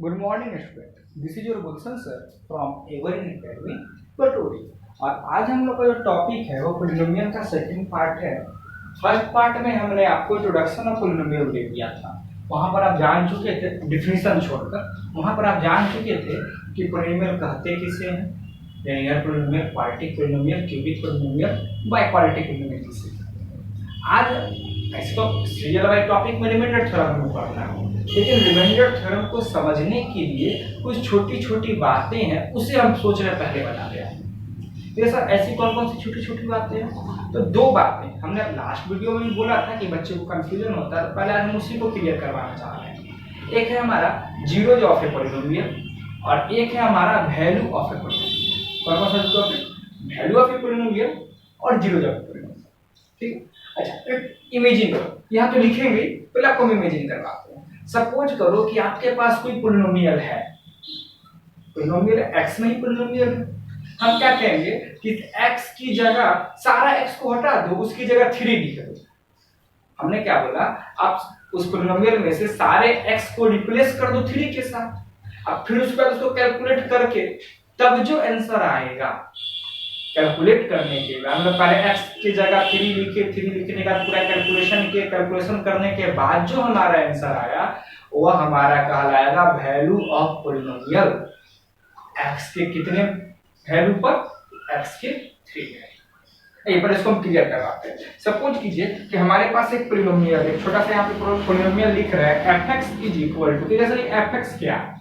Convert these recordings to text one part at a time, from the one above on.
Good morning student, this is your Gulshan sir from Everin academy Patori. और आज हम लोग का जो टॉपिक है वो पोलिनोमियल का सेकंड पार्ट है। फर्स्ट पार्ट में हमने आपको इंट्रोडक्शन ऑफ पोलिनोमियल दे दिया था, वहाँ पर आप जान चुके थे डिफिनीशन छोड़कर। वहाँ पर आप जान चुके थे कि पोलिनोमियल कहते किसे हैं, linear polynomial, quadratic polynomial, cubic polynomial, biquadratic polynomial किसे कहते हैं। आज ऐसे तो सीरियल वाइज टॉपिक में रिमाइंडर थ्योरम में पढ़ना है, लेकिन रिमाइंडर थ्योरम को समझने के लिए कुछ छोटी छोटी बातें हैं, उसे हम सोच रहे पहले बता रहे हैं। ये सर ऐसी कौन कौन सी छोटी छोटी बातें हैं? तो दो बातें हमने लास्ट वीडियो में भी बोला था कि बच्चे को कंफ्यूजन होता है, तो पहले हम उसी को क्लियर करवाना चाह रहे हैं। एक है हमारा जीरो ऑफ ए पोलिनोमियल और एक है हमारा वैल्यू ऑफ ए पोलिनोमियल। कौन कौन सा topic? Value of A polynomial और जीरो ऑफ ए पोलिनोमियल। ठीक है, अच्छा इमेजिन करो, यहाँ तो लिखेंगे, पहले आपको हम इमेजिन करवाते हैं। सपोज करो कि आपके पास कोई पोलिनोमियल है, पोलिनोमियल x नहीं पोलिनोमियल है। हम क्या कहेंगे कि x की जगह सारा x को हटा दो, उसकी जगह 3 लिख दो। हमने क्या बोला, आप उस पोलिनोमियल में से सारे x को रिप्लेस कर दो 3 के साथ। अब फिर उसके बाद उसको कैलकुलेट करके तब जो आंसर आएगा, कैलकुलेट करने के बाद मतलब पहले x की जगह 3 लिखे, 3 लिखने का पूरा कैलकुलेशन करने के बाद जो हमारा आंसर आया वह हमारा कहलाएगा वैल्यू ऑफ पोलिनोमियल। x के कितने वैल्यू पर? x के 3 है। एक बार इसको हम क्लियर करवाते हैं। सपोज कीजिए कि हमारे पास एक पोलिनोमियल, एक छोटा सा यहाँ पे पोलिनोमियल लिख रहा है fx इज इक्वल टू, जैसे fx क्या है?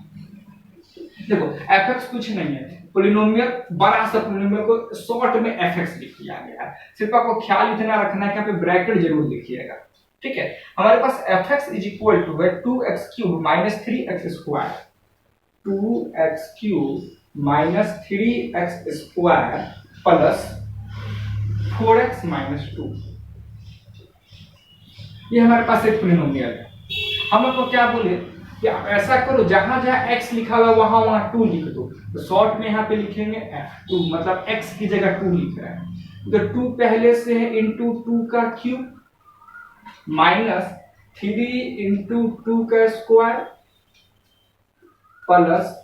देखो fx कुछ नहीं है, पोलिनोमियल बड़ा सा पोलिनोमियल को शॉर्ट में fx लिख दिया गया है। सिर्फ आपको ख्याल इतना रखना है कि यहाँ पे ब्रैकेट जरूर लिखिएगा। ठीक है, हमारे पास fx is equal to 2x³ minus 3x square, 2x³ minus 3x square plus 4x minus 2। ये हमारे पास एक पोलिनोमियल है। हम आपको क्या बोले कि आप ऐसा करो, जहां जहां x लिखा हुआ वहां वहां 2 लिख दो। तो शॉर्ट में यहाँ पे लिखेंगे f2, मतलब x की जगह 2 लिख रहे हैं। तो 2 पहले से है इंटू 2 का क्यूब माइनस 3 इंटू 2 का स्क्वायर प्लस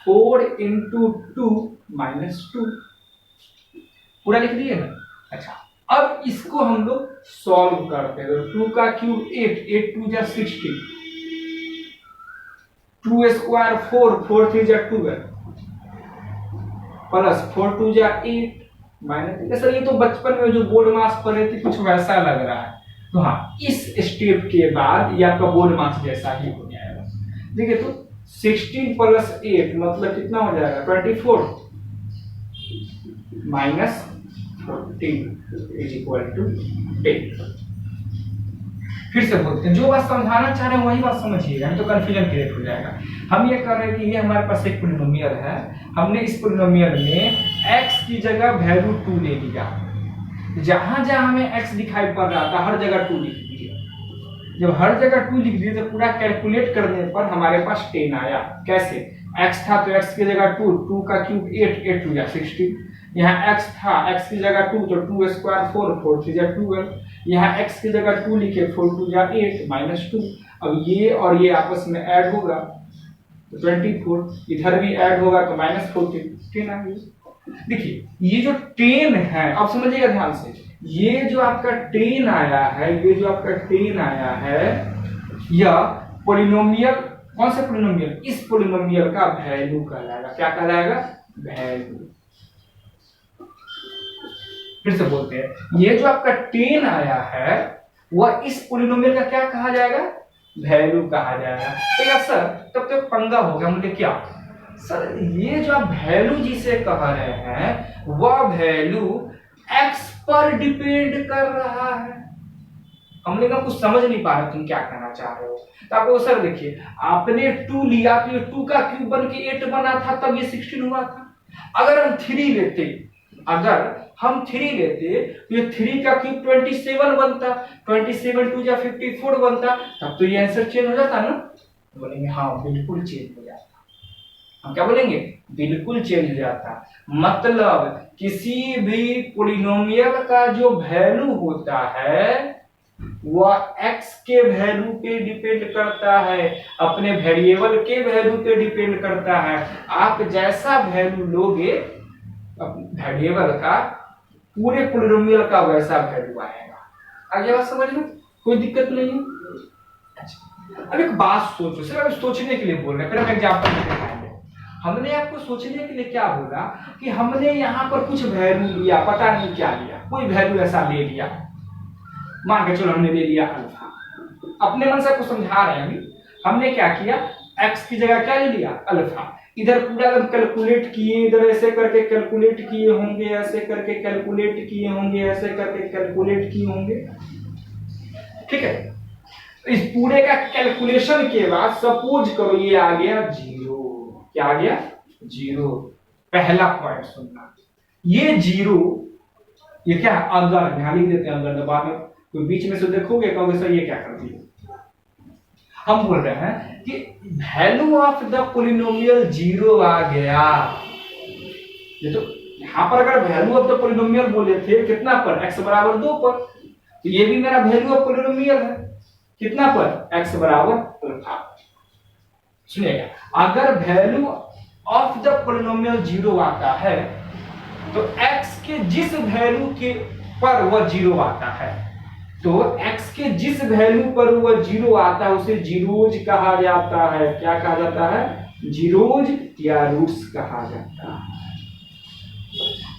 4 इंटू 2 माइनस 2। पूरा लिख दिए ना। अच्छा, अब इसको हम लोग सॉल्व करते हैं। 2 का क्यूब 8, 8 2 जा 16, 2 स्क्वायर 4, 4 3 जा 12 प्लस 4 2 जा 8 माइनस। सर ये तो बचपन में जो बोर्ड मार्क्स पढ़े थे कुछ वैसा लग रहा है। तो हाँ, इस स्टेप के बाद ये आपका बोर्ड मार्क्स जैसा ही हो जाएगा। देखिए तो 16 प्लस 8 मतलब कितना हो जाएगा? 24 माइनस 14 इज इक्वल टू 8। फिर से बोलते हैं, जो बात समझाना चाह रहे हैं वही बात समझिएगा, नहीं तो कंफ्यूजन क्रिएट हो जाएगा। हम ये कर रहे हैं कि ये हमारे पास एक पोलिनोमियल है, हमने इस पोलिनोमियल में x की जगह वैल्यू 2 ले लिया। जहां जहां हमें x दिखाई पड़ रहा था हर जगह 2 लिख दिया। जब हर जगह 2 लिख दिए तो पूरा कैलकुलेट करने पर हमारे पास 10 आया। कैसे? x था तो x की जगह 2, 2 का क्यूब 8, 8 2 जा 16। यहाँ x था, x की जगह 2 तो 2 स्क्वायर 4, 4 3 जा 12। यहाँ x की जगह 2 लिखे, 4 2 जा 8 माइनस 2। अब ये और ये आपस में ऐड होगा तो 24, इधर भी ऐड होगा तो माइनस 14, 10 आ गई। देखिए ये जो 10 है, अब समझिएगा ध्यान से, ये जो आपका 10 आया है, ये जो आपका 10 आया है, यह पोलिनोमियल, कौन सा पोलिनोमियल? इस पोलिनोमियल का वैल्यू कहलाएगा। क्या कहलाएगा? वैल्यू। फिर से बोलते हैं, ये जो आपका 10 आया है वह इस पोलिनोमियल का क्या कहा जाएगा? वैल्यू कहा जाएगा। तो यार सर तब तो पंगा हो गया। हमने क्या सर, ये जो आप वैल्यू जिसे कह रहे हैं वह वैल्यू x पर डिपेंड कर रहा है। हमने कहा कुछ समझ नहीं पा रहे तुम क्या कहना चाह रहे हो। तो आपको सर देखिए, आपने 2 लिया तो ये 2 का क्यूब बन के 8 बना था, तब ये 16 हुआ था। अगर हम 3 लेते, तो ये 3 का क्यूब 27 बनता, 27 2 जा 54 बनता, तब तो ये आंसर चेंज हो जाता ना। बोलेंगे हाँ बिल्कुल चेंज हो जाता। हम क्या बोलेंगे? बिल्कुल चेंज हो जाता। मतलब किसी भी पोलिनोमियल का जो वैल्यू होता है वह x के वैल्यू पे डिपेंड करता है, अपने वेरिएबल के वैल्यू पे डिपेंड करता है। आप जैसा वैल्यू लोगे वेरिएबल का, पूरे पॉलिनोमियल का वैसा वैल्यू आएगा। आगे बात समझ में, कोई दिक्कत नहीं है। अच्छा, अब एक बात सोचो, सिर्फ सोचने के लिए बोल रहे हैं, फिर हम एग्जांपल दिखाएंगे। हमने आपको सोचने के लिए क्या बोला कि हमने यहाँ पर कुछ वैल्यू लिया, पता नहीं क्या लिया, कोई वैल्यू ऐसा ले लिया, मान के चलो हमने ले लिया अल्फा। अपने मन से कुछ समझा रहे हैं अभी। हमने क्या किया, x की जगह क्या ले लिया, अल्फा। इधर पूरा एकदम कैलकुलेट किए, इधर ऐसे करके कैलकुलेट किए होंगे, ऐसे करके कैलकुलेट किए होंगे, ऐसे करके कैलकुलेट किए होंगे, ठीक है। इस पूरे का कैलकुलेशन के बाद सपोज करो ये आ गया 0। क्या आ गया, 0। पहला पॉइंट सुनना, ये 0, ये क्या है, अगर, यहां लिख देते हैं अगर, बाद में कोई बीच में से देखोगे कहोगे सर ये क्या कर दिया। हम बोल रहे हैं कि वैल्यू ऑफ द पॉलिनोमियल 0 आ गया। ये तो यहां पर अगर वैल्यू ऑफ द पॉलिनोमियल बोले थे कितना पर, x बराबर 2 पर, तो ये भी मेरा वैल्यू ऑफ पॉलिनोमियल है, कितना पर, x बराबर अल्फा। सुनिएगा, अगर वैल्यू ऑफ द पॉलिनोमियल 0 आता है तो x के जिस वैल्यू के पर वह 0 आता है, तो x के जिस वैल्यू पर वह 0 आता है उसे जीरोज कहा जाता है। क्या कहा जाता है, जीरोज या रूट्स कहा जाता है।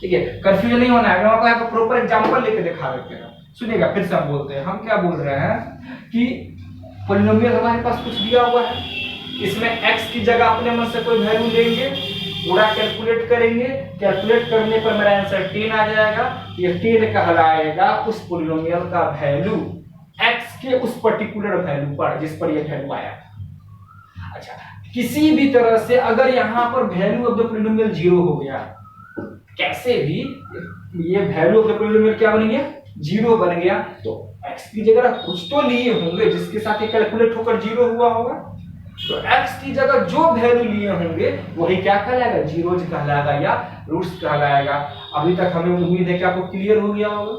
ठीक है, कंफ्यूजन नहीं होना है। मैं आपको यहाँ पर प्रॉपर एग्जांपल लेके दिखा देते हैं। सुनिएगा, फिर से हम बोलते हैं, हम क्या बोल रहे हैं कि पॉलिनोमियल हमारे पास कुछ दिया हुआ है, इसमें x की जगह अपने मन से कोई वैल्यू लेंगे, पूरा कैलकुलेट करेंगे, कैलकुलेट करने पर मेरा आंसर 10 आ जाएगा। ये 10 कहलाएगा उस पॉलिनोमियल का वैल्यू x के उस पर्टिकुलर वैल्यू पर जिस पर ये वैल्यू आया। अच्छा, किसी भी तरह से अगर यहाँ पर वैल्यू ऑफ द पॉलिनोमियल 0 हो गया, कैसे भी ये वैल्यू ऑफ द पॉलिनोमियल क्या बन गया, 0 बन गया, तो x की जगह कुछ तो लिए होंगे जिसके साथ ये कैलकुलेट होकर 0 हुआ होगा। तो x की जगह जो वैल्यू लिए होंगे वही क्या कहलाएगा, जीरोज कहलाएगा या रूट्स कहलाएगा। अभी तक हमें उम्मीद है कि आपको क्लियर हो गया होगा,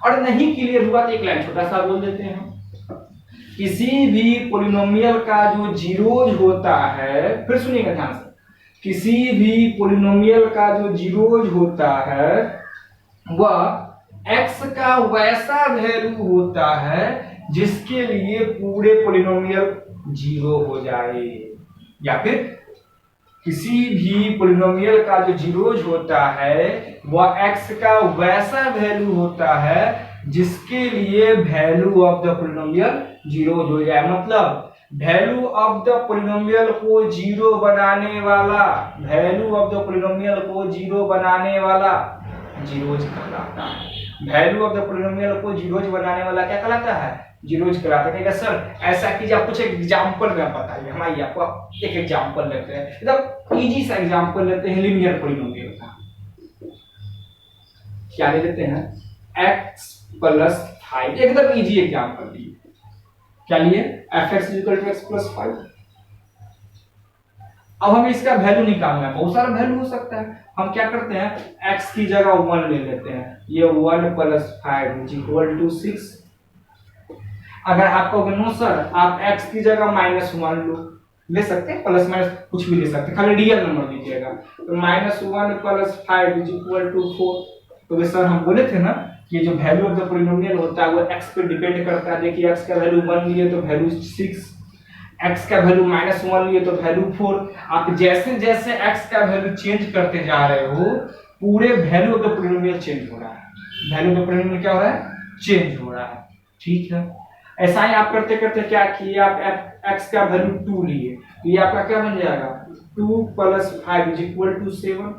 और नहीं क्लियर हुआ तो एक लाइन छोटा सा बोल देते हैं। किसी भी पॉलिनोमियल का जो जीरोज होता है, फिर सुनिएगा ध्यान से, किसी भी पॉलिनोमियल का जो जीरोज होता है वह x का वैसा वैल्यू होता है जिसके लिए पूरे पॉलिनोमियल 0 हो जाए, या फिर किसी भी पॉलिनोमियल का जो जीरोज होता है वह x का वैसा वैल्यू होता है जिसके लिए वैल्यू ऑफ द पॉलिनोमियल 0 हो जाए। मतलब वैल्यू ऑफ द पॉलिनोमियल को 0 बनाने वाला, वैल्यू ऑफ द पॉलिनोमियल को 0 बनाने वाला जीरोज कहलाता है। वैल्यू ऑफ द पॉलिनोमियल को जीरोज बनाने वाला क्या कहलाता है, जीरोज कहलाता है। कहेगा सर ऐसा कीजिए, आप कुछ एग्जांपल में बताइए। हम आइए आपको एक एग्जांपल लेते हैं, एकदम इजी सा एग्जांपल लेते हैं लीनियर पॉलिनोमियल का। क्या ले लेते हैं, x + 5, एकदम इजी एग्जांपल लिए। क्या लिए, fx = x + 5। अब हमें इसका वैल्यू निकालना है, बहुत सारा वैल्यू हो सकता है। हम क्या करते हैं, x की जगह 1 ले लेते हैं, ये 1 + 5 = 6। अगर आप कहोगे नो सर आप x की जगह -1 लो, ले सकते हैं, प्लस माइनस कुछ भी ले सकते हैं, खाली रियल नंबर लीजिएगा। तो -1 + 5 = 4। तो सर हम बोले थे ना कि जो वैल्यू ऑफ द पॉलिनोमियल होता है वो x पे डिपेंड करता है। देखिए x का वैल्यू 1 लिए तो वैल्यू 6, x का वैल्यू -1 लिए तो वैल्यू 4। आप जैसे जैसे x का वैल्यू चेंज करते जा रहे हो पूरे value of the polynomial change हो रहा है। वैल्यू ऑफ द पॉलिनोमियल क्या हो रहा है, चेंज हो रहा है। ठीक है, ऐसा ही आप करते करते क्या किए, आप x का वैल्यू 2 लिए, तो ये आपका क्या बन जाएगा, 2 + 5 = 7।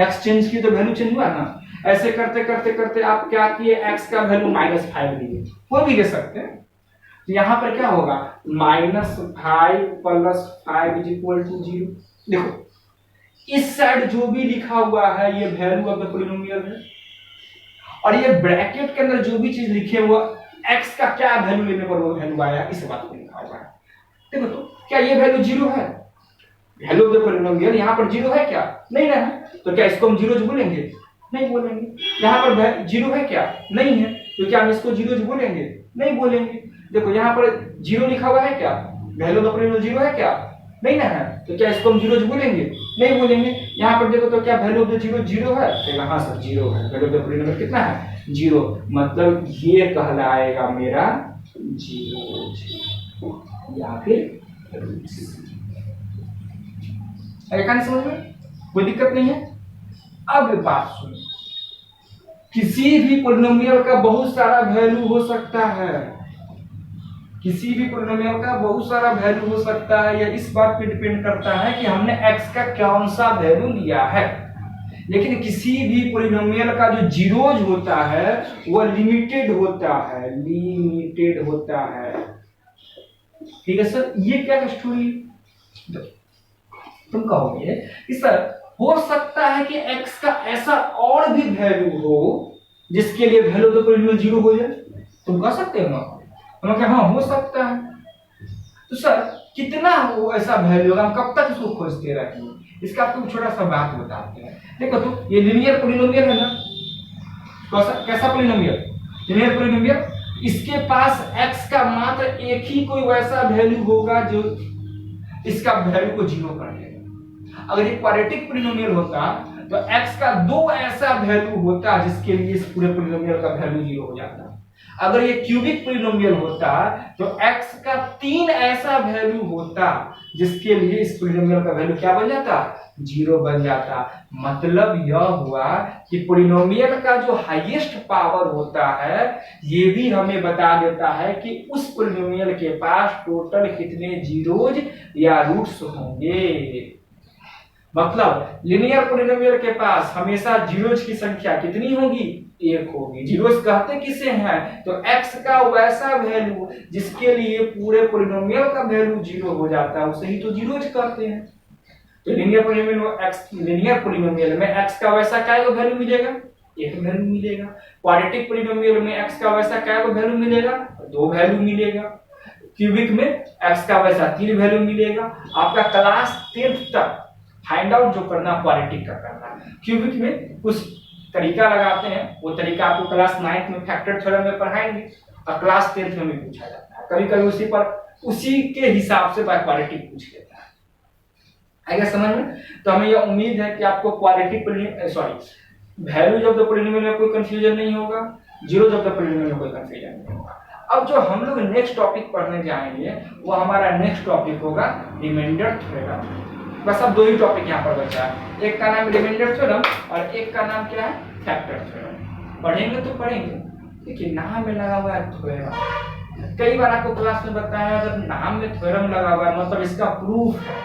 x चेंज किए तो वैल्यू चेंज हुआ ना। ऐसे करते करते करते आप क्या किए, x का वैल्यू -5 लिए, कोई भी ले सकते हैं। तो यहाँ पर क्या होगा, -5 + 5 = 0। देखो इस साइड जो भी लिखा हुआ है ये वैल्यू ऑफ द पॉलिनोमियल है, और ये ब्रैकेट के अंदर जो भी चीज लिखे वो x का क्या वैल्यू लेने पर वो वैल्यू आया, इस बात को लिखा हुआ है। देखो तो क्या ये वैल्यू 0 है, वैल्यू ऑफ द पॉलिनोमियल यहाँ पर 0 है क्या, नहीं है, तो क्या इसको हम 0 बोलेंगे, नहीं बोलेंगे। यहाँ पर 0 है क्या, नहीं है, तो क्या हम इसको जीरो बोलेंगे? नहीं बोलेंगे। देखो यहाँ पर जीरो लिखा हुआ है, क्या वैल्यू ऑफ पॉलिनोमियल जीरो है? क्या नहीं ना है। तो क्या इसको हम जीरो बोलेंगे? नहीं बोलेंगे। यहाँ पर देखो तो क्या value of the zero zero है? तो हाँ सर जीरो है। वैल्यू ऑफ द पॉलिनोमियल कितना है? जीरो। मतलब ये कहलाएगा मेरा जीरो या फिर समझ में कोई दिक्कत नहीं है। अब बात सुनो, किसी भी पॉलिनोमियल का बहुत सारा वैल्यू हो सकता है, किसी भी पॉलिनोमियल का बहुत सारा वैल्यू हो सकता है। यह इस बात पे डिपेंड करता है कि हमने x का कौन सा वैल्यू लिया है। लेकिन किसी भी पॉलिनोमियल का जो जीरोज होता है वह लिमिटेड होता है, लिमिटेड होता है। ठीक है सर, ये क्या स्टोरी? तुम कहोगे कि सर हो सकता है कि x का ऐसा और भी वैल्यू हो जिसके लिए value of the polynomial zero हो जाए। तुम कह सकते हो ना? हाँ हो सकता है। तो सर कितना वो ऐसा वैल्यू होगा, हम कब तक इसको खोजते रहेंगे? इसका आपको छोटा सा बात बताते हैं। देखो तो ये लीनियर पॉलिनोमियल है ना, कैसा पॉलिनोमियल? Linear polynomial. इसके पास x का मात्र एक ही कोई वैसा वैल्यू होगा जो इसका वैल्यू को जीरो कर देगा। अगर ये क्वाड्रेटिक पॉलिनोमियल होता तो x का दो ऐसा वैल्यू होता जिसके लिए इस पूरे पॉलिनोमियल का वैल्यू जीरो हो जाता। अगर ये क्यूबिक पॉलिनोमियल होता तो x का तीन ऐसा वैल्यू होता जिसके लिए इस पॉलिनोमियल का वैल्यू क्या बन जाता? जीरो बन जाता। मतलब यह हुआ कि पॉलिनोमियल का जो हाईएस्ट पावर होता है ये भी हमें बता देता है कि उस पॉलिनोमियल के पास टोटल कितने जीरोज या रूट्स होंगे। मतलब लिनियर पॉलिनोमियल के पास हमेशा जीरोज की संख्या कितनी होगी? एक होगी। जीरोज कहते किसे हैं? तो x का वैसा वैल्यू जिसके लिए पूरे पॉलिनोमियल का वैल्यू जीरो हो जाता है उसे ही तो जीरोज कहते हैं। तो लिनियर पॉलिनोमियल में x का वैसा क्या वैल्यू मिलेगा? एक वैल्यू मिलेगा। क्वाड्रेटिक पॉलिनोमियल में x का वैसा क्या वैल्यू मिलेगा? दो वैल्यू मिलेगा। क्यूबिक में x का वैसा तीन वैल्यू मिलेगा। आपका क्लास 10th तक फाइंड आउट जो करना क्वाड्रेटिक का करना। क्यूबिक में कुछ तरीका लगाते हैं, वो तरीका आपको क्लास 9th में फैक्टर थ्योरम में पढ़ाएंगे और क्लास 10th में भी पूछा जाता है। कभी कभी उसी के हिसाब से क्वाड्रेटिक पूछ लेता है। आएगा समझ में? तो हमें यह उम्मीद है कि आपको quadratic values of the polynomial में कोई कंफ्यूजन नहीं होगा, जीरोज ऑफ द पॉलिनोमियल में कोई कंफ्यूजन नहीं होगा। अब जो हम लोग नेक्स्ट टॉपिक पढ़ने जाएंगे वो हमारा नेक्स्ट टॉपिक होगा रिमाइंडर थ्योरम। बस अब दो ही टॉपिक यहाँ पर बचा है, एक का नाम रिमाइंडर थ्योरम और एक का नाम क्या है? Factor theorem. पढ़ेंगे तो पढ़ेंगे, लेकिन नाम में लगा हुआ है थ्योरम। कई बार आपको क्लास में बताया अगर नाम में थ्योरम लगा हुआ है मतलब इसका प्रूफ है,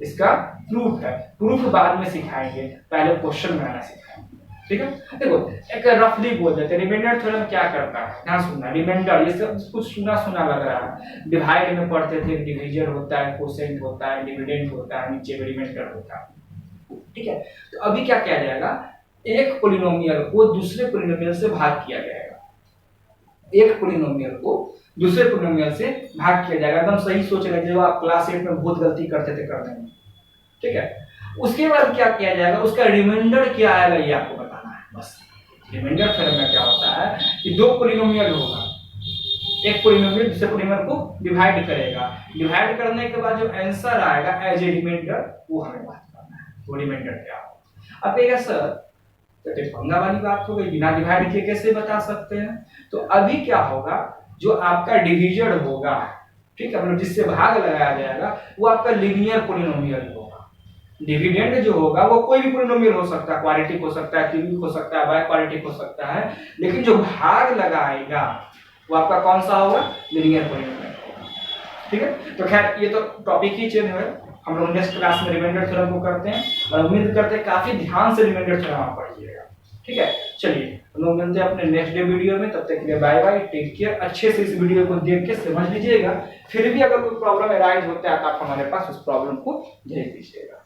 इसका प्रूफ है। प्रूफ बाद में सिखाएंगे, पहले क्वेश्चन बनाना सिखाएंगे। ठीक है? देखो एक रफली बोल देते हैं रिमाइंडर थ्योरम क्या करता है। ध्यान सुनना, रिमाइंडर ये सब कुछ सुना सुना लग रहा है। डिवाइड में पढ़ते थे, डिवीजन होता है, कोसेंट होता है, डिविडेंड होता है, नीचे में रिमाइंडर होता है। ठीक है? तो अभी क्या किया जाएगा? एक पॉलिनोमियल को दूसरे पॉलिनोमियल से भाग किया जाएगा। एक पॉलिनोमियल को दूसरे पॉलिनोमियल से भाग किया जाएगा। एकदम सही सोच रहे जो आप क्लास 8 में बहुत गलती करते थे करने में। ठीक है? उसके बाद क्या किया जाएगा? उसका रिमाइंडर क्या आएगा ये आपको बताना है बस। रिमाइंडर थ्योरम में क्या होता है कि दो पॉलिनोमियल होगा, एक पॉलिनोमियल दूसरे पॉलिनोमियल को डिवाइड करेगा। डिवाइड करने के बाद जो आंसर आएगा एज ए रिमाइंडर वो हमें बात करना है। वो रिमाइंडर क्या होगा? अब कहेगा सर तो पंगा वाली बात हो गई, बिना डिवाइड किए कैसे बता सकते हैं? तो अभी क्या होगा, जो आपका डिवीजन होगा, ठीक है, मतलब जिससे भाग लगाया जाएगा वो आपका लीनियर पॉलिनोमियल होगा। डिविडेंड जो होगा वो कोई भी पॉलिनोमियल हो सकता है, क्वाड्रेटिक हो सकता है, क्यूबिक हो सकता है, बाय क्वाड्रेटिक हो सकता है, लेकिन जो भाग लगाएगा वो आपका कौन सा होगा? लीनियर पॉलिनोमियल होगा। ठीक है? तो खैर ये तो टॉपिक ही चेंज है। हम लोग नेक्स्ट क्लास में रिमाइंडर थ्योरम को करते हैं और उम्मीद करते हैं काफी ध्यान से रिमाइंडर थ्योरम आप पढ़िएगा। ठीक है? चलिए हम लोग मिलते हैं अपने नेक्स्ट डे वीडियो में। तब तक के लिए बाय बाय, टेक केयर। अच्छे से इस वीडियो को देख के समझ लीजिएगा। फिर भी अगर कोई प्रॉब्लम अराइज होता है तो आप हमारे पास उस प्रॉब्लम को भेज दीजिएगा।